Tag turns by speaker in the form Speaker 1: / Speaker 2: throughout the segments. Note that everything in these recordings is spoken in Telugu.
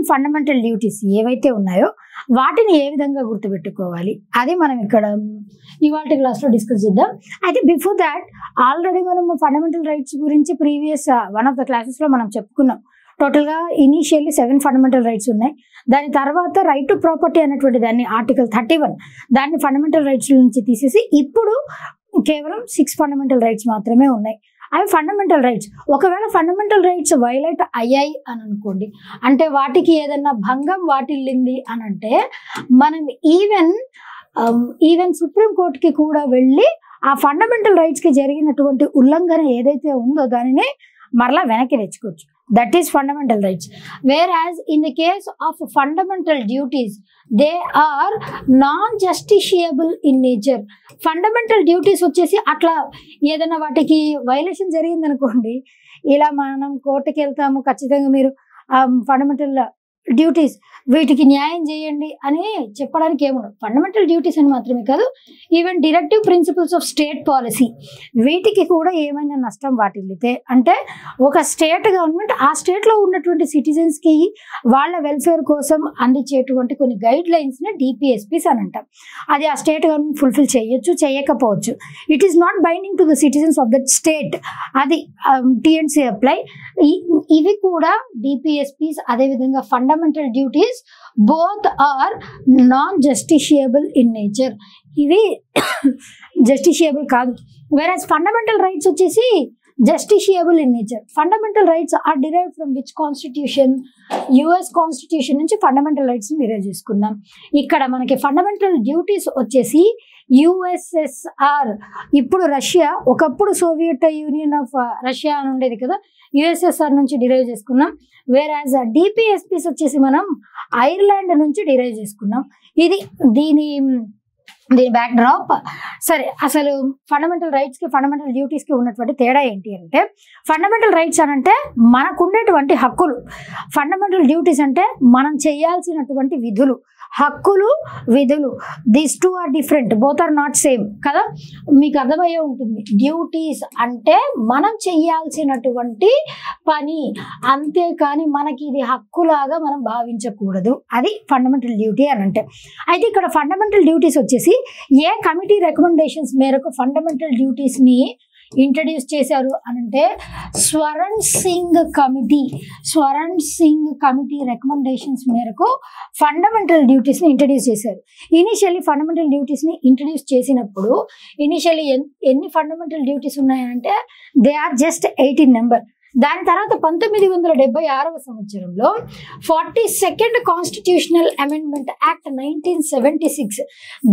Speaker 1: ఫండమెంటల్ డ్యూటీస్ ఏవైతే ఉన్నాయో వాటిని ఏ విధంగా గుర్తుపెట్టుకోవాలి అది మనం ఇక్కడ ఇవాళ క్లాస్లో డిస్కస్ చేద్దాం. అయితే బిఫోర్ దాట్ ఆల్రెడీ మనం ఫండమెంటల్ రైట్స్ గురించి ప్రీవియస్ వన్ ఆఫ్ ద క్లాసెస్లో మనం చెప్పుకున్నాం. టోటల్గా ఇనీషియల్లీ 7 ఫండమెంటల్ రైట్స్ ఉన్నాయి. దాని తర్వాత రైట్ టు ప్రాపర్టీ అనేటువంటి దాన్ని ఆర్టికల్ 31 దాన్ని ఫండమెంటల్ రైట్స్ నుంచి తీసేసి ఇప్పుడు కేవలం 6 ఫండమెంటల్ రైట్స్ మాత్రమే ఉన్నాయి. అవి ఫండమెంటల్ రైట్స్. ఒకవేళ ఫండమెంటల్ రైట్స్ వైలేట్ అయ్యాయి అని అనుకోండి, అంటే వాటికి ఏదన్నా భంగం వాటిల్లింది అని అంటే మనం ఈవెన్ సుప్రీంకోర్టుకి కూడా వెళ్ళి ఆ ఫండమెంటల్ రైట్స్కి జరిగినటువంటి ఉల్లంఘన ఏదైతే ఉందో దానిని మరలా వెనక్కి తెచ్చుకోవచ్చు. That is fundamental rights. Whereas in the case of fundamental duties, they are non-justiciable in nature. Fundamental duties వచ్చేసి అట్లా ఏదైనా వాటికి వైలేషన్ జరిగింది అనుకోండి, ఇలా మనం కోర్టుకి వెళ్తాము, ఖచ్చితంగా మీరు ఫండమెంటల్ డ్యూటీస్ వీటికి న్యాయం చేయండి అని చెప్పడానికి ఏముండదు. ఫండమెంటల్ డ్యూటీస్ అని మాత్రమే కాదు, even directive principles of state policy వీటికి కూడా ఏమైనా నష్టం వాటిల్లితే, అంటే ఒక స్టేట్ గవర్నమెంట్ ఆ స్టేట్లో ఉన్నటువంటి సిటిజన్స్కి వాళ్ళ వెల్ఫేర్ కోసం అందించేటువంటి కొన్ని గైడ్ లైన్స్ని డిపిఎస్పీస్ అని అంటాం. అది ఆ స్టేట్ గవర్నమెంట్ ఫుల్ఫిల్ చేయొచ్చు, చేయకపోవచ్చు. It is not binding to the citizens of that state. అది టిఎన్సీ అప్లై. ఇవి కూడా డిపిఎస్పీస్. అదేవిధంగా fundamental duties both are non-justiciable in nature. ఇవి justiciable కాదు. whereas fundamental rights వచ్చేసి justiciable in nature. Fundamental rights are derived from which constitution? US constitution నుంచి ఫండమెంటల్ రైట్స్ డిరైవ్ చేసుకున్నాం. ఇక్కడ మనకి ఫండమెంటల్ డ్యూటీస్ వచ్చేసి యుఎస్ఎస్ఆర్, ఇప్పుడు రష్యా, ఒకప్పుడు సోవియట్ యూనియన్ ఆఫ్ రష్యా అని ఉండేది కదా, యుఎస్ఎస్ఆర్ నుంచి డిరైవ్ చేసుకున్నాం. వేరాజ్ డిపిఎస్పీస్ వచ్చేసి మనం ఐర్లాండ్ నుంచి డిరైవ్ చేసుకున్నాం. ఇది దీని బ్యాక్ డ్రాప్. సరే, అసలు ఫండమెంటల్ రైట్స్కి ఫండమెంటల్ డ్యూటీస్కి ఉన్నటువంటి తేడా ఏంటి అంటే, ఫండమెంటల్ రైట్స్ అని అంటే మనకు ఉండేటువంటి హక్కులు, ఫండమెంటల్ డ్యూటీస్ అంటే మనం చేయాల్సినటువంటి విధులు. హక్కులు, విధులు, these two are different, both are not same కదా. మీకు అర్థమయ్యే ఉంటుంది. డ్యూటీస్ అంటే మనం చేయాల్సినటువంటి పని, అంతేకాని మనకి ఇది హక్కులాగా మనం భావించకూడదు. అది ఫండమెంటల్ డ్యూటీ అని అంటే. అయితే ఇక్కడ ఫండమెంటల్ డ్యూటీస్ వచ్చేసి ఏ కమిటీ రికమెండేషన్స్ మేరకు ఫండమెంటల్ డ్యూటీస్ని ఇంట్రడ్యూస్ చేశారు అనంటే, స్వరణ్ సింగ్ కమిటీ రికమెండేషన్స్ మేరకు ఫండమెంటల్ డ్యూటీస్ని ఇంట్రడ్యూస్ చేశారు. ఇనిషియల్లీ ఫండమెంటల్ డ్యూటీస్ని ఇంట్రడ్యూస్ చేసినప్పుడు ఇనిషియల్లీ ఎన్ని ఫండమెంటల్ డ్యూటీస్ ఉన్నాయంటే దే ఆర్ జస్ట్ 18 నెంబర్. దాని తర్వాత 1976వ సంవత్సరంలో 42nd కాన్స్టిట్యూషనల్ అమెండ్మెంట్ యాక్ట్ 1976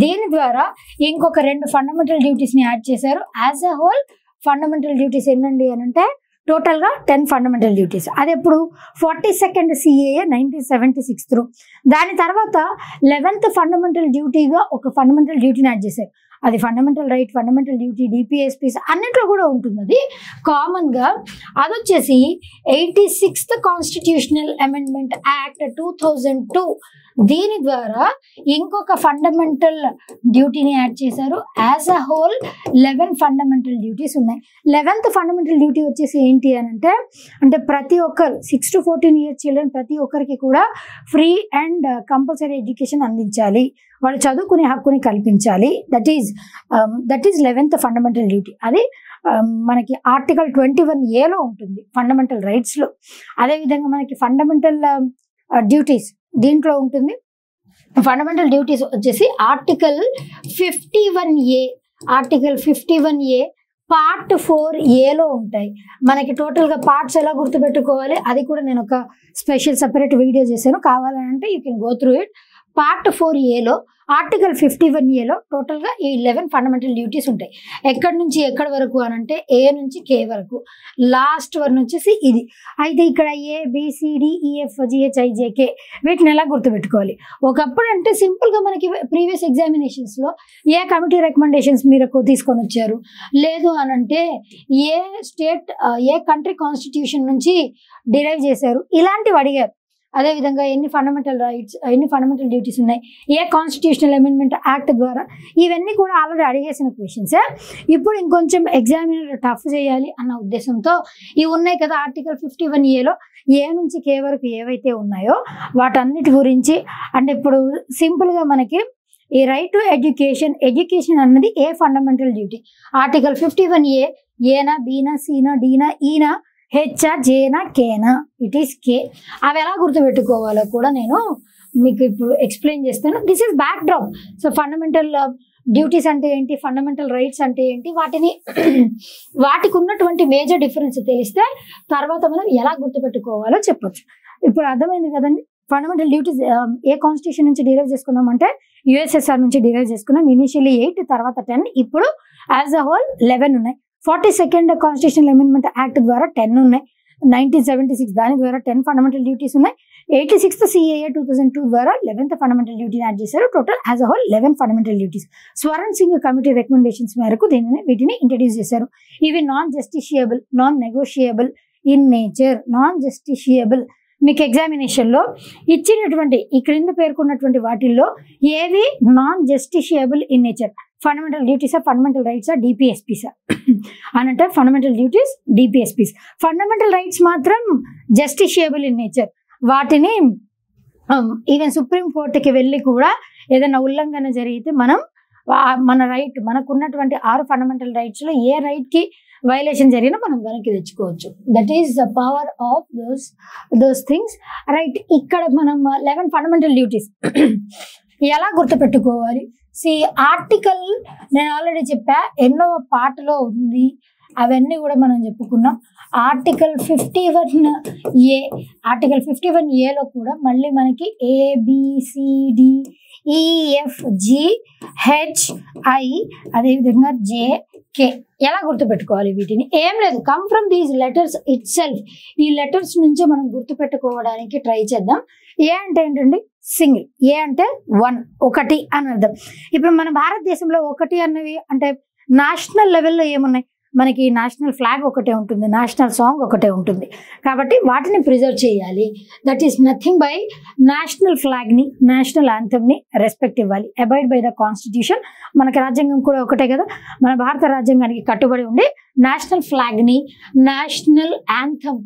Speaker 1: దీని ద్వారా ఇంకొక 2 ఫండమెంటల్ డ్యూటీస్ని యాడ్ చేశారు. As a whole fundamental duties ఎన్నండి అని అంటే టోటల్గా 10 ఫండమెంటల్ డ్యూటీస్. అది ఎప్పుడు 42nd CAA 1976 త్రూ. దాని తర్వాత 11th ఫండమెంటల్ డ్యూటీగా ఒక ఫండమెంటల్ డ్యూటీని యాడ్ చేశారు. అది fundamental right, fundamental duty, DPSPs అన్నింటిలో కూడా ఉంటుంది. అది కామన్గా. అది వచ్చేసి 86th కాన్స్టిట్యూషనల్ అమెండ్మెంట్ యాక్ట్ 2002 దీని ద్వారా ఇంకొక ఫండమెంటల్ డ్యూటీని యాడ్ చేశారు. As a whole 11 fundamental duties ఉన్నాయి. 11th ఫండమెంటల్ డ్యూటీ వచ్చేసి ఏంటి అని అంటే ప్రతి ఒక్కరు 6 to 14 years చిల్డ్రన్ ప్రతి ఒక్కరికి కూడా ఫ్రీ అండ్ కంపల్సరీ ఎడ్యుకేషన్ అందించాలి, వాళ్ళు చదువుకునే హక్కుని కల్పించాలి. That is 11th fundamental duty. అది మనకి ఆర్టికల్ 21A ఉంటుంది ఫండమెంటల్ రైట్స్లో. అదేవిధంగా మనకి ఫండమెంటల్ డ్యూటీస్ దీంట్లో ఉంటుంది. ఫండమెంటల్ డ్యూటీస్ వచ్చేసి ఆర్టికల్ 51A పార్ట్ 4Aలో ఉంటాయి. మనకి టోటల్గా పార్ట్స్ ఎలా గుర్తుపెట్టుకోవాలి అది కూడా నేను ఒక స్పెషల్ సపరేట్ వీడియో చేశాను, కావాలంటే you can go through it. Part 4Aలో ఆర్టికల్ 51Aలో టోటల్గా ఈ 11 ఫండమెంటల్ డ్యూటీస్ ఉంటాయి. ఎక్కడి నుంచి ఎక్కడి వరకు అని అంటే A నుంచి K వరకు, లాస్ట్ వన్ వచ్చేసి ఇది. అయితే ఇక్కడ ABCDEFGHIJK వీటిని ఎలా గుర్తుపెట్టుకోవాలి? ఒకప్పుడు అంటే సింపుల్గా మనకి ప్రీవియస్ ఎగ్జామినేషన్స్లో ఏ కమిటీ రికమెండేషన్స్ మీరు తీసుకొని వచ్చారు, లేదు అని అంటే ఏ కంట్రీ కాన్స్టిట్యూషన్ నుంచి డిరైవ్ చేశారు, ఇలాంటివి అడిగారు. అదేవిధంగా ఎన్ని ఫండమెంటల్ రైట్స్, ఎన్ని ఫండమెంటల్ డ్యూటీస్ ఉన్నాయి, ఏ కాన్స్టిట్యూషనల్ అమెండ్మెంట్ యాక్ట్ ద్వారా, ఇవన్నీ కూడా ఆల్రెడీ అడిగేసిన క్వశ్చన్సే. ఇప్పుడు ఇంకొంచెం ఎగ్జామినర్ టఫ్ చేయాలి అన్న ఉద్దేశంతో ఇవి ఉన్నాయి కదా ఆర్టికల్ 51A ఏ నుంచి కే వరకు ఏవైతే ఉన్నాయో వాటన్నిటి గురించి. అంటే ఇప్పుడు సింపుల్గా మనకి ఈ రైట్ టు ఎడ్యుకేషన్ అన్నది a fundamental duty. Article 51A ఏనా, బీనా, సీనా, డీనా, ఈనా, హెచ్చా, జేనా, కేనా, ఇట్ ఈస్ కే. అవి ఎలా గుర్తుపెట్టుకోవాలో కూడా నేను మీకు ఇప్పుడు ఎక్స్ప్లెయిన్ చేస్తాను. This is back drop. So fundamental duties అంటే ఏంటి, ఫండమెంటల్ రైట్స్ అంటే ఏంటి, వాటికి ఉన్నటువంటి మేజర్ డిఫరెన్స్ తెలిస్తే తర్వాత మనం ఎలా గుర్తుపెట్టుకోవాలో చెప్పొచ్చు. ఇప్పుడు అర్థమైంది కదండి. ఫండమెంటల్ డ్యూటీస్ ఏ కాన్స్టిట్యూషన్ నుంచి డిరైవ్ చేసుకున్నాం అంటే యుఎస్ఎస్ఆర్ నుంచి డిరైవ్ చేసుకున్నాం. ఇనిషియల్లీ 8, తర్వాత 10, ఇప్పుడు యాజ్ అ హోల్ 11 ఉన్నాయి. 42nd కాన్స్టిట్యూషనల్ అమెండ్మెంట్ యాక్ట్ ద్వారా 10 ఉన్నాయి. 1976 దాని ద్వారా 10 ఫండమెంటల్ డ్యూటీస్ ఉన్నాయి. 86th CAA 2002 ద్వారా 11th ఫండమెంటల్ డ్యూటీని యాడ్ చేశారు. Total as a whole 11 fundamental duties. Swaran Singh committee recommendations మేరకు వీటిని ఇంట్రడ్యూస్ చేశారు. ఇవి non justiciable, non negotiable in nature. Non justiciable మీకు ఎగ్జామినేషన్లో ఇచ్చినటువంటి ఈ క్రింద పేర్కొన్నటువంటి వాటిల్లో ఏవి non justiciable in nature, fundamental డ్యూటీసా, ఫండమెంటల్ రైట్సా, డిపిఎస్పీసా అని అంటే fundamental duties, DPSPs. Fundamental rights మాత్రం జస్టిషియబుల్ ఇన్ నేచర్. వాటిని ఈవెన్ సుప్రీం కోర్టుకి వెళ్ళి కూడా ఏదైనా ఉల్లంఘన జరిగితే మన రైట్, మనకున్నటువంటి 6 ఫండమెంటల్ రైట్స్లో ఏ రైట్కి వైలేషన్ జరిగినా మనం వెనక్కి తెచ్చుకోవచ్చు. That is the power of those things, right. ఇక్కడ మనం 11 ఫండమెంటల్ డ్యూటీస్ ఎలా గుర్తుపెట్టుకోవాలి. ఆర్టికల్ నేను ఆల్రెడీ చెప్పా, ఎన్నో పార్ట్లో ఉంది, అవన్నీ కూడా మనం చెప్పుకున్నాం. ఆర్టికల్ 51A, ఆర్టికల్ 51Aలో కూడా మళ్ళీ మనకి ABCDEFGHI అదేవిధంగా JK ఎలా గుర్తుపెట్టుకోవాలి వీటిని. ఏం లేదు, come from these letters it self. ఈ లెటర్స్ నుంచే మనం గుర్తుపెట్టుకోవడానికి ట్రై చేద్దాం. ఏ అంటే ఏంటండి, సింగిల్. ఏ అంటే 1, ఒకటి అని అర్థం. ఇప్పుడు మన భారతదేశంలో ఒకటి అన్నవి అంటే నేషనల్ లెవెల్లో ఏమున్నాయి, మనకి నేషనల్ ఫ్లాగ్ ఒకటే ఉంటుంది, నేషనల్ సాంగ్ ఒకటే ఉంటుంది. కాబట్టి వాటిని ప్రిజర్వ్ చేయాలి. That is nothing by national ఫ్లాగ్ని, నేషనల్ యాంథమ్ని రెస్పెక్ట్ ఇవ్వాలి. Abide by the constitution. మనకి రాజ్యాంగం కూడా ఒకటే కదా, మన భారత రాజ్యాంగానికి కట్టుబడి ఉండి నేషనల్ ఫ్లాగ్ని, national anthem,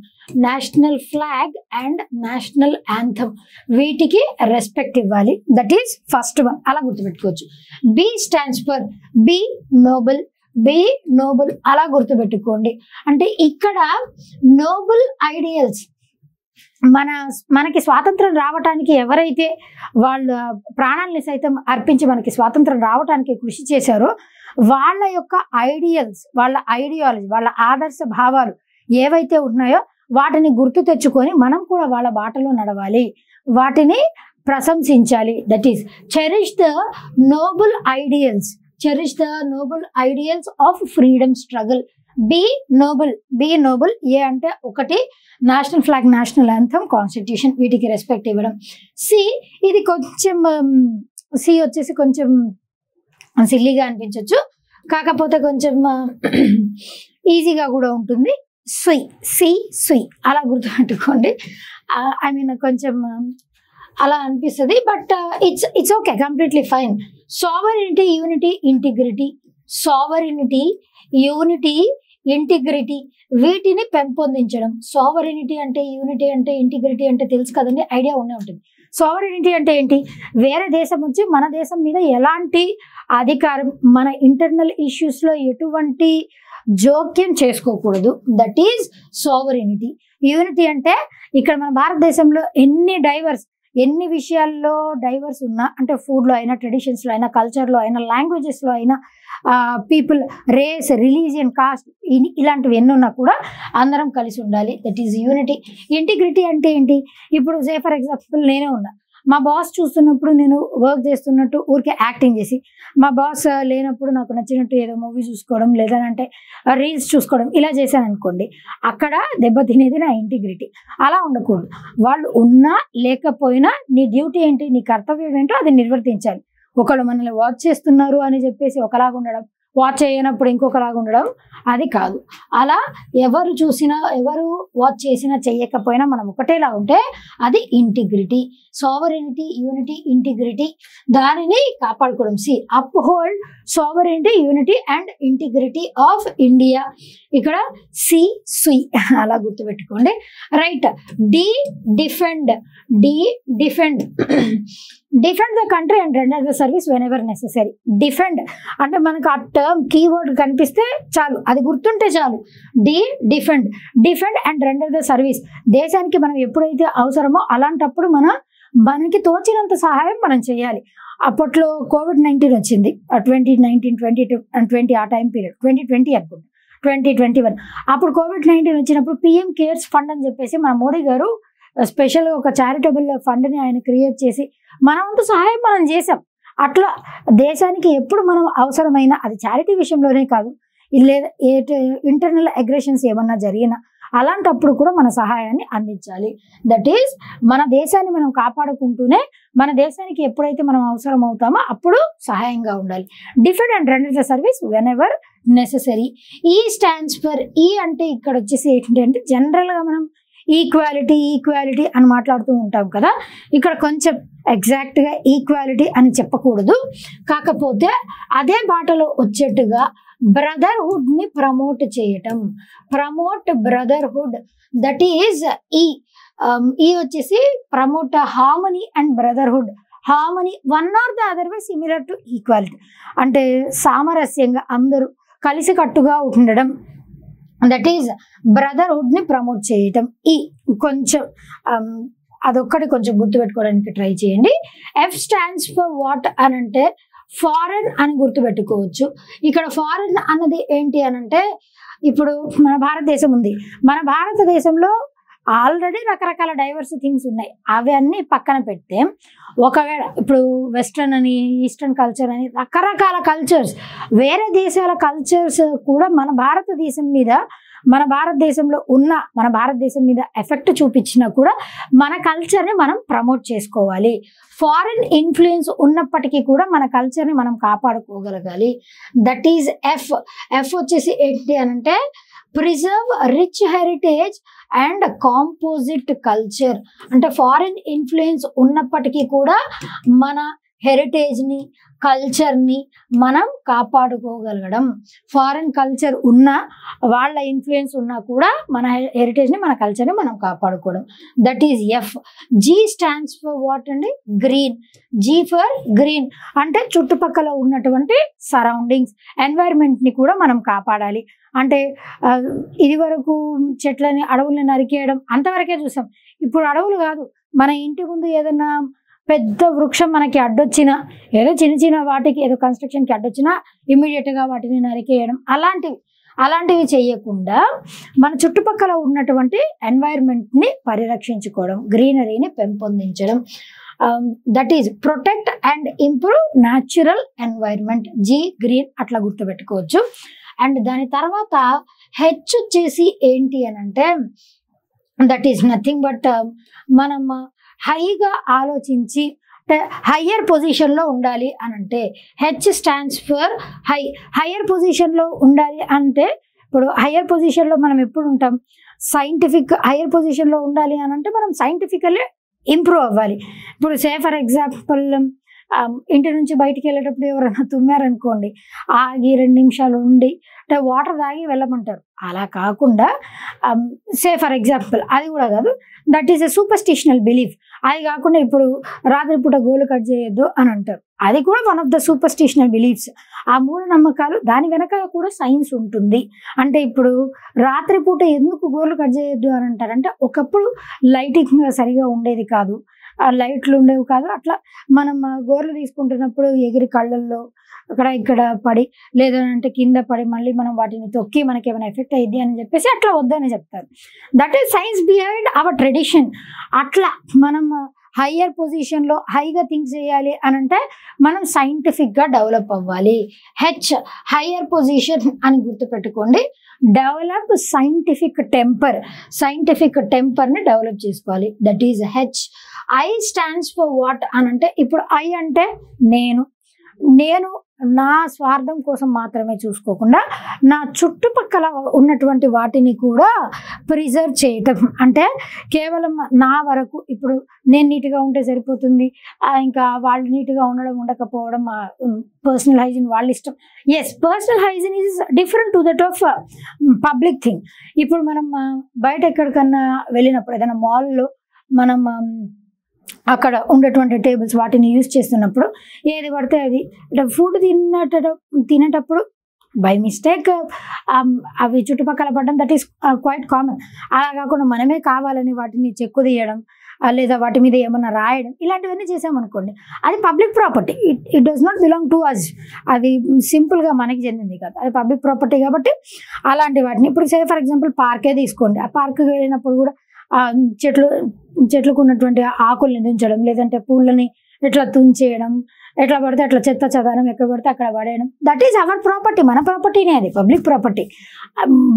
Speaker 1: national flag and national anthem వీటికి రెస్పెక్ట్ ఇవ్వాలి. That is first one. అలా గుర్తుపెట్టుకోవచ్చు. B stands for be noble, be noble అలా గుర్తుపెట్టుకోండి. అంటే ఇక్కడ నోబుల్ ఐడియల్స్, మనకి స్వాతంత్రం రావటానికి ఎవరైతే వాళ్ళ ప్రాణాలని సైతం అర్పించి మనకి స్వాతంత్రం రావటానికి కృషి చేశారో వాళ్ళ యొక్క ఐడియల్స్, వాళ్ళ ఐడియాలజీ, వాళ్ళ ఆదర్శ భావాలు ఏవైతే ఉన్నాయో వాటిని గుర్తు తెచ్చుకొని మనం కూడా వాళ్ళ బాటలో నడవాలి, వాటిని ప్రశంసించాలి. That is cherish the noble ideals, cherish the noble ideals of freedom struggle. Be noble, be noble. A అంటే ఒకటి, national flag, national anthem, constitution వీటికి రెస్పెక్ట్ ఇవ్వడం. సి, ఇది కొంచెం సి వచ్చేసి కొంచెం సిల్లీగా అనిపించవచ్చు, కాకపోతే కొంచెం ఈజీగా కూడా ఉంటుంది. సుయ్, సి సుయ్ అలా గుర్తుపెట్టుకోండి. ఐ మీన్ కొంచెం అలా అనిపిస్తుంది, but it's okay, completely fine. Sovereignty, unity, integrity. Sovereignty, unity, integrity వీటిని పెంపొందించడం. సావరెనిటీ అంటే, యూనిటీ అంటే, ఇంటిగ్రిటీ అంటే తెలుసు కదండి, ఐడియా ఉండే ఉంటుంది. సావరెనిటీ అంటే ఏంటి, వేరే దేశం వచ్చి మన దేశం మీద ఎలాంటి అధికారం, మన ఇంటర్నల్ ఇష్యూస్లో ఎటువంటి జోక్యం చేసుకోకూడదు. That is sovereignty. యూనిటీ అంటే ఇక్కడ మన భారతదేశంలో ఎన్ని విషయాల్లో డైవర్స్ ఉన్నా, అంటే ఫుడ్లో అయినా, ట్రెడిషన్స్లో అయినా, కల్చర్లో అయినా, లాంగ్వేజెస్లో అయినా, పీపుల్, రేస్, రిలీజియన్, కాస్ట్ ఇలాంటివి ఎన్ని ఉన్నా కూడా అందరం కలిసి ఉండాలి. That is unity. ఇంటిగ్రిటీ అంటే ఏంటి, ఇప్పుడు సే ఫర్ ఎగ్జాంపుల్ నేనే ఉన్నా, మా బాస్ చూస్తున్నప్పుడు నేను వర్క్ చేస్తున్నట్టు ఊరికే యాక్టింగ్ చేసి, మా బాస్ లేనప్పుడు నాకు నచ్చినట్టు ఏదో మూవీ చూసుకోవడం, లేదంటే రీల్స్ చూసుకోవడం ఇలా చేశాను అనుకోండి, అక్కడ దెబ్బతినేది నా ఇంటిగ్రిటీ. అలా ఉండకూడదు. వాళ్ళు ఉన్నా లేకపోయినా నీ డ్యూటీ ఏంటి, నీ కర్తవ్యం ఏంటో అది నిర్వర్తించాలి. ఒకళ్ళు మనల్ని వాచ్ చేస్తున్నారు అని చెప్పేసి ఒకలాగా ఉండడం, వాచ్ చేయనప్పుడు ఇంకొకలాగా ఉండడం అది కాదు. అలా ఎవరు చూసినా ఎవరు వాచ్ చేసినా చెయ్యకపోయినా మనం ఒకటేలా ఉంటే అది ఇంటిగ్రిటీ. సావరెనిటీ, యూనిటీ, ఇంటిగ్రిటీ దానిని కాపాడుకోవడం. C uphold sovereignty, unity and integrity of India. ఇక్కడ సి సుయ్ అలా గుర్తుపెట్టుకోండి. Right. Defend the country and render the service whenever necessary. Defend అంటే మనకు ఆ టర్మ్ కీవర్డ్ కనిపిస్తే చాలు, అది గుర్తుంటే చాలు. Defend and render the service. దేశానికి మనం ఎప్పుడైతే అవసరమో అలాంటప్పుడు మనకి తోచినంత సహాయం మనం చేయాలి. అప్పట్లో COVID-19 వచ్చింది, 2019, 22 and 20 ఆ టైం పీరియడ్, 2020 అనుకుంటా, 2021. అప్పుడు COVID-19 వచ్చినప్పుడు PM కేర్స్ ఫండ్ అని చెప్పేసి మన మోడీ గారు స్పెషల్గా ఒక చారిటబుల్ ఫండ్ని ఆయన క్రియేట్ చేసి మన వంతు సహాయం మనం చేసాం. అట్లా దేశానికి ఎప్పుడు మనం అవసరమైన, అది చారిటీ విషయంలోనే కాదు, లేదా ఇంటర్నల్ అగ్రెషన్స్ ఏమన్నా జరిగినా అలాంటప్పుడు కూడా మన సహాయాన్ని అందించాలి. దట్ ఈస్ మన దేశాన్ని మనం కాపాడుకుంటూనే మన దేశానికి ఎప్పుడైతే మనం అవసరం అవుతామో అప్పుడు సహాయంగా ఉండాలి. Defend and render the service whenever necessary. E stands for, ఈ అంటే ఇక్కడ వచ్చేసి ఏంటంటే జనరల్గా మనం ఈక్వాలిటీ అని మాట్లాడుతూ ఉంటాం కదా, ఇక్కడ కొంచెం ఎగ్జాక్ట్గా ఈక్వాలిటీ అని చెప్పకూడదు, కాకపోతే అదే బాటలో వచ్చేట్టుగా బ్రదర్హుడ్ ని ప్రమోట్ చేయటం. ప్రమోట్ బ్రదర్హుడ్, దట్ ఈజ్ ఈ వచ్చేసి promote harmony and brotherhood. Harmony one or the other way similar to equality, అంటే సామరస్యంగా అందరూ కలిసికట్టుగా ఉండడం. దట్ ఈజ్ బ్రదర్హుడ్ ని ప్రమోట్ చేయటం. కొంచెం అదొక్కటి కొంచెం గుర్తుపెట్టుకోవడానికి ట్రై చేయండి. ఎఫ్ స్టాండ్స్ ఫర్ వాట్ అని అంటే ఫారెన్ అని గుర్తుపెట్టుకోవచ్చు. ఇక్కడ ఫారెన్ అన్నది ఏంటి అని అంటే, ఇప్పుడు మన భారతదేశం ఉంది, మన భారతదేశంలో ఆల్రెడీ రకరకాల డైవర్స్ థింగ్స్ ఉన్నాయి. అవి అన్నీ పక్కన పెడితే ఒకవేళ ఇప్పుడు వెస్ట్రన్ అని, ఈస్టర్న్ కల్చర్ అని రకరకాల కల్చర్స్, వేరే దేశాల కల్చర్స్ కూడా మన భారతదేశం మీద, మన భారతదేశం మీద ఎఫెక్ట్ చూపించినా కూడా మన కల్చర్ని మనం ప్రమోట్ చేసుకోవాలి. ఫారిన్ ఇన్ఫ్లుయెన్స్ ఉన్నప్పటికీ కూడా మన కల్చర్ని మనం కాపాడుకోగలగాలి. That is F. ఎఫ్ వచ్చేసి ఏంటి అని అంటే preserve rich heritage and composite culture. అంటే ఫారిన్ ఇన్ఫ్లుయెన్స్ ఉన్నప్పటికీ కూడా మన హెరిటేజ్ని, కల్చర్ని మనం కాపాడుకోగలగడం. ఫారిన్ కల్చర్ ఉన్నా, వాళ్ళ ఇన్ఫ్లుయెన్స్ ఉన్నా కూడా మన హెరిటేజ్ని, మన కల్చర్ని మనం కాపాడుకోవడం. That is F. G stands for what అండి? గ్రీన్. జీ ఫర్ గ్రీన్ అంటే చుట్టుపక్కల ఉన్నటువంటి సరౌండింగ్స్, ఎన్వైర్న్మెంట్ని కూడా మనం కాపాడాలి. అంటే ఇది వరకు చెట్లని, అడవుల్ని నరికేయడం అంతవరకే చూసాం. ఇప్పుడు అడవులు కాదు, మన ఇంటి ముందు ఏదైనా పెద్ద వృక్షం మనకి అడ్డొచ్చినా, ఏదో చిన్న వాటికి ఏదో కన్స్ట్రక్షన్కి అడ్డొచ్చినా ఇమ్మీడియట్గా వాటిని నరికేయడం, అలాంటివి చేయకుండా మన చుట్టుపక్కల ఉన్నటువంటి ఎన్వైర్న్మెంట్ని పరిరక్షించుకోవడం, గ్రీనరీని పెంపొందించడం. That is protect and improve natural environment. G green అట్లా గుర్తుపెట్టుకోవచ్చు. అండ్ దాని తర్వాత హెచ్ వచ్చేసి ఏంటి అని అంటే దట్ ఈస్ నథింగ్ బట్ మనం హైగా ఆలోచించి హయ్యర్ పొజిషన్లో ఉండాలి అని అంటే H stands for high. Higher పొజిషన్లో ఉండాలి అంటే ఇప్పుడు హయ్యర్ పొజిషన్లో మనం ఎప్పుడు ఉంటాం? హయ్యర్ పొజిషన్లో ఉండాలి అని అంటే మనం సైంటిఫికల్లీ ఇంప్రూవ్ అవ్వాలి. ఇప్పుడు సే ఫర్ ఎగ్జాంపుల్ ఇంటి నుంచి బయటికి వెళ్ళేటప్పుడు ఎవరైనా తుమ్మారనుకోండి, ఆగి 2 నిమిషాలు ఉండి అంటే వాటర్ తాగి వెళ్ళమంటారు. అలా కాకుండా సే ఫర్ ఎగ్జాంపుల్, అది కూడా కాదు, దట్ ఈస్ ఎ సూపర్స్టిషనల్ బిలీఫ్. అది కాకుండా ఇప్పుడు రాత్రిపూట గోలు కట్ చేయొద్దు అని అంటారు, అది కూడా వన్ ఆఫ్ ద సూపర్స్టిషనల్ బిలీఫ్స్. ఆ మూఢనమ్మకాలు, దాని వెనక కూడా సైన్స్ ఉంటుంది. అంటే ఇప్పుడు రాత్రిపూట ఎందుకు గోలు కట్ చేయొద్దు అని అంటారంటే, ఒకప్పుడు లైటింగ్ సరిగా ఉండేది కాదు, లైట్లు ఉండేవి కాదు, అట్లా మనం గోర్లు తీసుకుంటున్నప్పుడు ఎగిరి కళ్ళల్లో ఇక్కడ పడి, లేదంటే కింద పడి మళ్ళీ మనం వాటిని తొక్కి మనకి ఏమైనా ఎఫెక్ట్ అయ్యింది అని చెప్పేసి అట్లా వద్దని చెప్తారు. That is science behind hour tradition. అట్లా మనం హయ్యర్ పొజిషన్లో హైగా థింక్ చేయాలి అని అంటే మనం సైంటిఫిక్గా డెవలప్ అవ్వాలి. హెచ్ హయ్యర్ పొజిషన్ అని గుర్తుపెట్టుకోండి. డెవలప్ సైంటిఫిక్ టెంపర్ని డెవలప్ చేసుకోవాలి. That is H. I stands for what అని అంటే, ఇప్పుడు ఐ అంటే నేను, నేను నా స్వార్థం కోసం మాత్రమే చూసుకోకుండా నా చుట్టుపక్కల ఉన్నటువంటి వాటిని కూడా ప్రిజర్వ్ చేయటం. అంటే కేవలం నా వరకు ఇప్పుడు నేను నీట్గా ఉంటే సరిపోతుంది, ఇంకా వాళ్ళు నీట్గా ఉండకపోవడం పర్సనల్ హైజీన్ వాళ్ళ ఇష్టం. Yes, personal hygiene is different to that of public thing. ఇప్పుడు మనం బయట ఎక్కడికన్నా వెళ్ళినప్పుడు ఏదైనా మాల్లో మనం అక్కడ ఉండేటువంటి టేబుల్స్ వాటిని యూజ్ చేస్తున్నప్పుడు ఏది పడితే అది ఫుడ్ తినేటప్పుడు బై మిస్టేక్ అవి చుట్టుపక్కల పడడం, దట్ ఈస్ క్వైట్ కామన్. అలా కాకుండా మనమే కావాలని వాటిని చెక్కు తీయడం లేదా వాటి మీద ఏమన్నా రాయడం ఇలాంటివన్నీ చేసామనుకోండి, అది public property. It does not belong to us. అది సింపుల్గా మనకి చెందింది కాదు, అది పబ్లిక్ ప్రాపర్టీ. కాబట్టి అలాంటి వాటిని ఇప్పుడు సే ఫర్ ఎగ్జాంపుల్ పార్కే తీసుకోండి. ఆ పార్క్కి వెళ్ళినప్పుడు కూడా చెట్లకు ఉన్నటువంటి ఆకుల్ని తుంచడం, లేదంటే పూలని ఎట్లా తుంచేయడం, ఎట్లా పడితే అట్లా చెత్త చెదారం ఎక్కడ పడితే అక్కడ పడేయడం, దట్ ఈజ్ అవర్ ప్రాపర్టీ. మన ప్రాపర్టీనే, అది పబ్లిక్ ప్రాపర్టీ.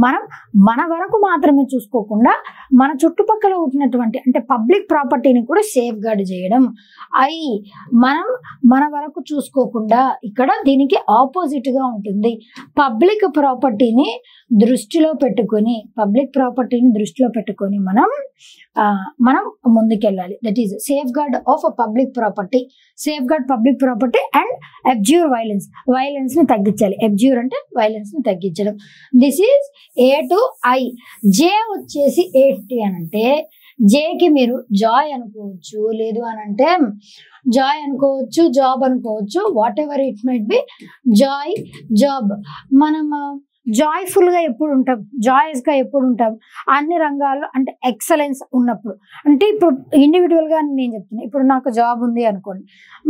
Speaker 1: మనం మన వరకు మాత్రమే చూసుకోకుండా మన చుట్టుపక్కల ఉన్నటువంటి అంటే పబ్లిక్ ప్రాపర్టీని కూడా సేఫ్ గార్డ్ చేయడం. మనం మన వరకు చూసుకోకుండా ఇక్కడ దీనికి ఆపోజిట్గా ఉంటుంది. పబ్లిక్ ప్రాపర్టీని దృష్టిలో పెట్టుకొని మనం ముందుకెళ్ళాలి. That is safeguard of public property. Safeguard public property and abjure violence ని తగ్గించాలి. అబ్జ్యూర్ అంటే వైలెన్స్ ని తగ్గించడం. This is A to I. J వచ్చేసి ఏంటి అని అంటే, జేకి మీరు జాయ్ అనుకోవచ్చు, లేదు అని అంటే జాయ్ అనుకోవచ్చు, జాబ్ అనుకోవచ్చు, what ever it might be. Joy, job. మనం జాయ్ఫుల్గా ఎప్పుడు ఉంటాం, జాయస్గా ఎప్పుడు ఉంటాం అన్ని రంగాల్లో. అంటే ఎక్సలెన్స్ ఉన్నప్పుడు, అంటే ఇప్పుడు ఇండివిజువల్గా నేను చెప్తున్నాను, ఇప్పుడు నాకు జాబ్ ఉంది అనుకోండి,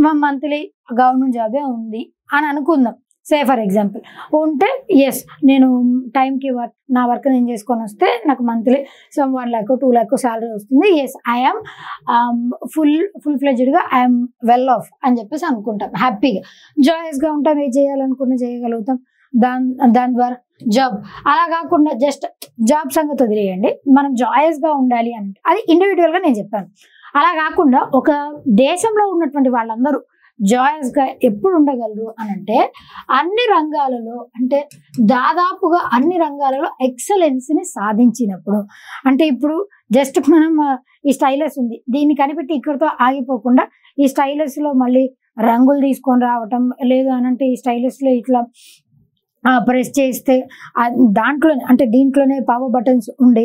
Speaker 1: మా మంత్లీ గవర్నమెంట్ జాబే ఉంది అని అనుకుందాం. సే ఫర్ ఎగ్జాంపుల్ ఉంటే, ఎస్ నేను టైంకి నా వర్క్ నేను చేసుకొని వస్తే నాకు monthly some 1 lakh 2 lakh salary వస్తుంది. ఎస్, ఐఎమ్ ఫుల్ ఫ్లెడ్జ్డ్గా ఐఎమ్ వెల్ ఆఫ్ అని చెప్పేసి అనుకుంటాం. హ్యాపీగా జాయస్గా ఉంటాం, ఏం చేయాలనుకున్నా చేయగలుగుతాం. దాని ద్వారా జాబ్. అలా కాకుండా జస్ట్ జాబ్ సంగతి వదిలేయండి, మనం జాయస్గా ఉండాలి అంటే అది ఇండివిజువల్గా నేను చెప్పాను. అలా కాకుండా ఒక దేశంలో ఉన్నటువంటి వాళ్ళందరూ జాయస్గా ఎప్పుడు ఉండగలరు అని అంటే అన్ని రంగాలలో, అంటే దాదాపుగా అన్ని రంగాలలో ఎక్సలెన్స్ని సాధించినప్పుడు. అంటే ఇప్పుడు జస్ట్ మనం ఈ స్టైలస్ ఉంది, దీన్ని కనిపెట్టి ఇక్కడితో ఆగిపోకుండా ఈ స్టైలస్లో మళ్ళీ రంగులు తీసుకొని రావటం, లేదు అని అంటే ఈ స్టైలస్లో ఇట్లా ప్రెస్ చేస్తే దాంట్లోనే అంటే దీంట్లోనే పవర్ బటన్స్ ఉండి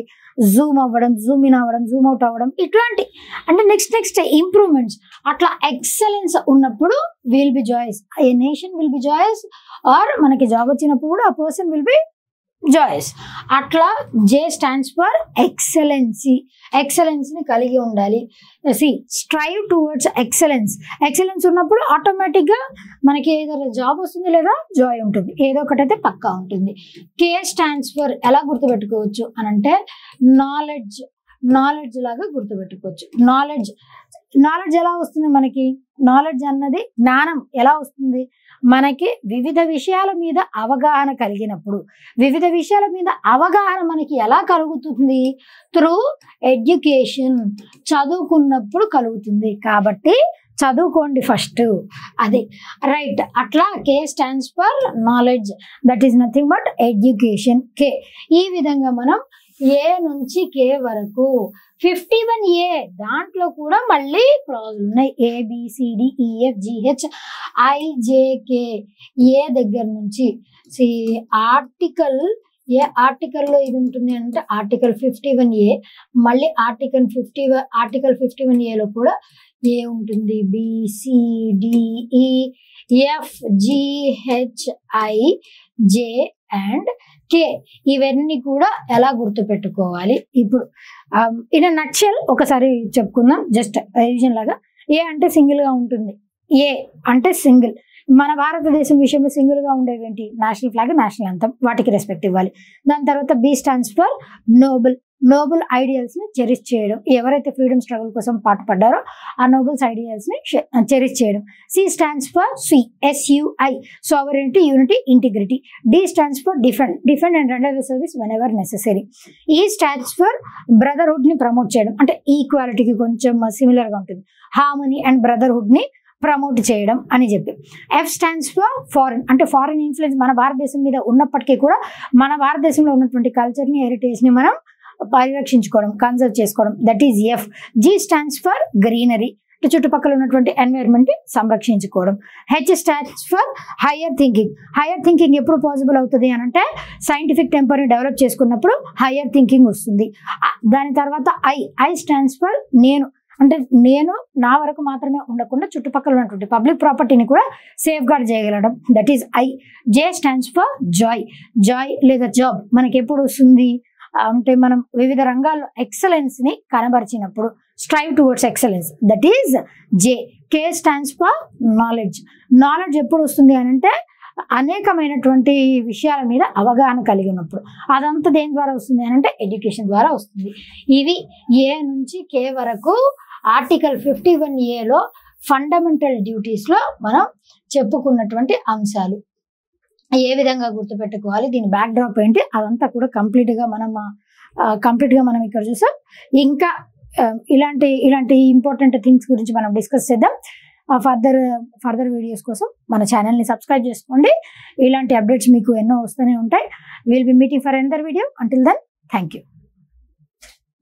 Speaker 1: జూమ్ అవ్వడం, జూమ్ ఇన్ అవ్వడం, జూమ్ అవుట్ అవ్వడం, ఇట్లాంటి అంటే నెక్స్ట్ ఇంప్రూవ్మెంట్స్. అట్లా ఎక్సలెన్స్ ఉన్నప్పుడు will be joyous, a nation will be joyous, or మనకి జాబ్ వచ్చినప్పుడు కూడా ఆ పర్సన్ విల్ బి జాయస్. అట్లా జే స్టాండ్స్ ఫర్ ఎక్సలెన్స్ని కలిగి ఉండాలి. స్ట్రైవ్ టువర్డ్స్ ఎక్సలెన్స్ ఉన్నప్పుడు ఆటోమేటిక్గా మనకి ఏదో జాబ్ వస్తుంది లేదా జాయ్ ఉంటుంది, ఏదో ఒకటైతే పక్కా ఉంటుంది. కే స్టాండ్స్ ఫర్ ఎలా గుర్తుపెట్టుకోవచ్చు అని అంటే నాలెడ్జ్ లాగా గుర్తుపెట్టుకోవచ్చు. నాలెడ్జ్ ఎలా వస్తుంది మనకి? నాలెడ్జ్ అన్నది జ్ఞానం ఎలా వస్తుంది మనకి? వివిధ విషయాల మీద అవగాహన కలిగినప్పుడు. వివిధ విషయాల మీద అవగాహన మనకి ఎలా కలుగుతుంది? త్రూ ఎడ్యుకేషన్, చదువుకున్నప్పుడు కలుగుతుంది. కాబట్టి చదువుకోండి ఫస్ట్, అది రైట్. అట్లా K stands for knowledge, that is nothing but education. K. ఈ విధంగా మనం ఏ నుంచి కే వరకు 51A దాంట్లో కూడా మళ్ళీ క్లాజులు ఉన్నాయి. ABCDEFGHIJK. ఏ దగ్గర నుంచి ఆర్టికల్లో ఇది ఉంటుంది అంటే ఆర్టికల్ 51A. మళ్ళీ ఆర్టికల్ 51Aలో కూడా ఏ ఉంటుంది, BCDEFGHIJ అండ్ కే. ఇవన్నీ కూడా ఎలా గుర్తుపెట్టుకోవాలి? ఇప్పుడు ఇన్ నట్షెల్ ఒకసారి చెప్పుకుందాం, జస్ట్ రివిజన్ లాగా. ఏ అంటే సింగిల్ గా ఉంటుంది, ఏ అంటే సింగిల్. మన భారతదేశం విషయంలో సింగిల్ గా ఉండేవి ఏంటి? నేషనల్ ఫ్లాగ్, నేషనల్ అంతం, వాటికి రెస్పెక్ట్ ఇవ్వాలి. దాని తర్వాత B stands for noble ideals ని చెరిష్ చేయడం. ఎవరైతే ఫ్రీడమ్ స్ట్రగుల్ కోసం పాటుపడ్డారో ఆ నోబుల్స్ ఐడియల్స్ ని చెరిష్ చేయడం. C stands for SUI sovereignty, unity, integrity. D stands for defend and render the service whenever necessary. E stands for brotherhood ని ప్రమోట్ చేయడం, అంటే ఈక్వాలిటీకి కొంచెం సిమిలర్ గా ఉంటుంది. హార్మనీ అండ్ బ్రదర్హుడ్ ని ప్రమోట్ చేయడం అని చెప్పి. F stands for ఫారిన్, అంటే ఫారిన్ ఇన్ఫ్లుయెన్స్ మన భారతదేశం మీద ఉన్నప్పటికీ కూడా మన భారతదేశంలో ఉన్నటువంటి కల్చర్ని, హెరిటేజ్ని మనం పరిరక్షించుకోవడం, కన్సర్వ్ చేసుకోవడం, that is F. G stands for greenery, చుట్టుపక్కల ఉన్నటువంటి ఎన్వైరన్మెంట్ సంరక్షించుకోవడం. H stands for higher thinking. Higher thinking ఎప్పుడు పాసిబుల్ అవుతుంది అని అంటే సైంటిఫిక్ టెంపర్ని డెవలప్ చేసుకున్నప్పుడు హయ్యర్ థింకింగ్ వస్తుంది. దాని తర్వాత I stands for నేను, అంటే నేను నా వరకు మాత్రమే ఉండకుండా చుట్టుపక్కల ఉన్నటువంటి పబ్లిక్ ప్రాపర్టీని కూడా సేఫ్ గార్డ్ చేయగలడం, that is I. J stands for joy. Joy లేదా జాబ్ మనకి ఎప్పుడు వస్తుంది అంటే మనం వివిధ రంగాల్లో ఎక్సలెన్స్ని కనబరిచినప్పుడు, strive towards excellence, that is J. K stands for knowledge. Knowledge ఎప్పుడు వస్తుంది అని అంటే అనేకమైనటువంటి విషయాల మీద అవగాహన కలిగి ఉన్నప్పుడు. అదంతా దేని ద్వారా వస్తుంది అని అంటే ఎడ్యుకేషన్ ద్వారా వస్తుంది. ఇవి A నుంచి K వరకు ఆర్టికల్ 51A ఫండమెంటల్ డ్యూటీస్లో మనం చెప్పుకున్నటువంటి అంశాలు. ఏ విధంగా గుర్తుపెట్టుకోవాలి, దీని బ్యాక్ డ్రాప్ ఏంటి, అదంతా కూడా కంప్లీట్గా మనం ఇక్కడ చూసాం. ఇంకా ఇలాంటి ఇంపార్టెంట్ థింగ్స్ గురించి మనం డిస్కస్ చేద్దాం. ఫర్దర్ వీడియోస్ కోసం మన ఛానల్ని సబ్స్క్రైబ్ చేసుకోండి. ఇలాంటి అప్డేట్స్ మీకు ఎన్నో వస్తూనే ఉంటాయి. Will be meeting for another video. Until then, thank you.